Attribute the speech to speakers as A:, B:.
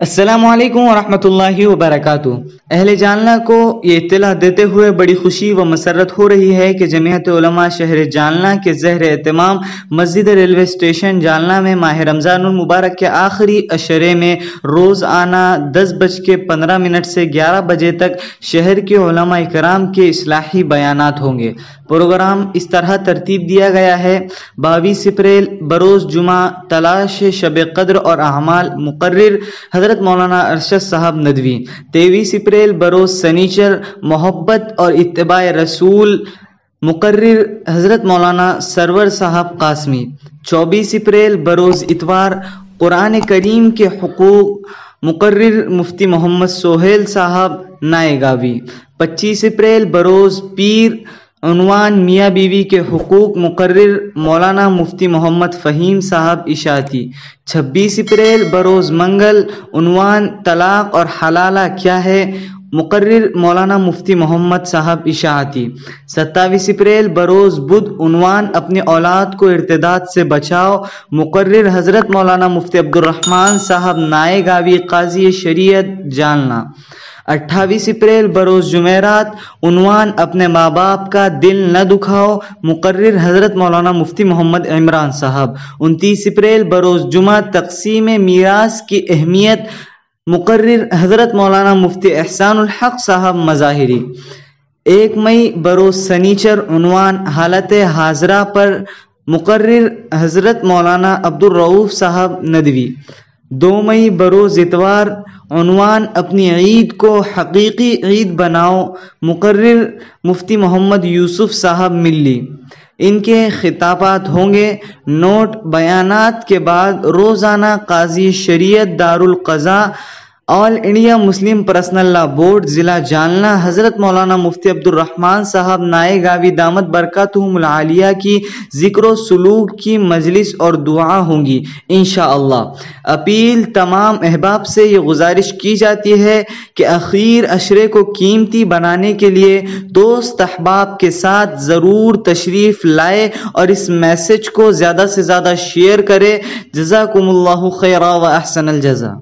A: السلام علیکم ورحمۃ اللہ وبرکاتہ۔ اہل جالنہ کو یہ اطلاع دیتے ہوئے بڑی خوشی و مسرت ہو رہی ہے کہ جمعیت علماء شہر جالنہ کے زیر اہتمام مسجد ریلوے اسٹیشن جالنہ میں ماہ رمضان المبارک کے آخری عشرے میں روزانہ 10:15 سے 11 بجے تک شہر کے علماء کرام کے اصلاحی بیانات ہوں گے۔ پروگرام اس طرح ترتیب دیا گیا ہے: 22 اپریل بروز جمعہ تلاش شب قدر اور اعمال، مقرر حضرت مولانا ارشد صاحب ندوی۔ 23 اپریل بروز سنیچر محبت اور اتباع رسول، مقرر حضرت مولانا سرور صاحب قاسمی۔ 24 اپریل بروز اتوار قرآن کریم کے حقوق، مقرر مفتی محمد سہیل صاحب نائیگاوی۔ 25 اپریل بروز پیر، عنوان میاں بیوی کے حقوق، مقرر مولانا مفتی محمد فہیم صاحب اشاعتی۔ 26 اپریل بروز منگل، عنوان طلاق اور حلالہ کیا ہے، مقرر مولانا مفتی محمد صاحب اشاعتی۔ 27 اپریل بروز بدھ، عنوان اپنی اولاد کو ارتداد سے بچاؤ، مقرر حضرت مولانا مفتی عبدالرحمن صاحب نائیگاوی قاضی شریعت جالنہ۔ 28 اپریل بروز جمعرات، عنوان اپنے ماں باپ کا دل نہ دکھاؤ، مقرر حضرت مولانا مفتی محمد عمران صاحب۔ 29 اپریل بروز جمعہ تقسیم میراث کی اہمیت، مقرر حضرت مولانا مفتی احسان الحق صاحب مظاہری۔ 1 مئی بروز سنیچر، عنوان حالت حاضرہ پر، مقرر حضرت مولانا عبدالرؤوف صاحب ندوی۔ 2 مئی بروز اتوار، عنوان اپنی عید کو حقیقی عید بناؤ، مقرر مفتی محمد یوسف صاحب ملی۔ ان کے خطابات ہوں گے۔ نوٹ: بیانات کے بعد روزانہ قاضی شریعت دارالقضاء آل انڈیا مسلم پرسنل لا بورڈ ضلع جالنہ حضرت مولانا مفتی عبدالرحمن صاحب نائیگاوی دامت برکاتہم العالیہ کی ذکر و سلوک کی مجلس اور دعا ہوں گی انشاءاللہ۔ اپیل: تمام احباب سے یہ گزارش کی جاتی ہے کہ اخیر عشرے کو قیمتی بنانے کے لیے دوست احباب کے ساتھ ضرور تشریف لائے اور اس میسج کو زیادہ سے زیادہ شیئر کرے۔ جزاکم اللہ خیرا و احسن الجزا۔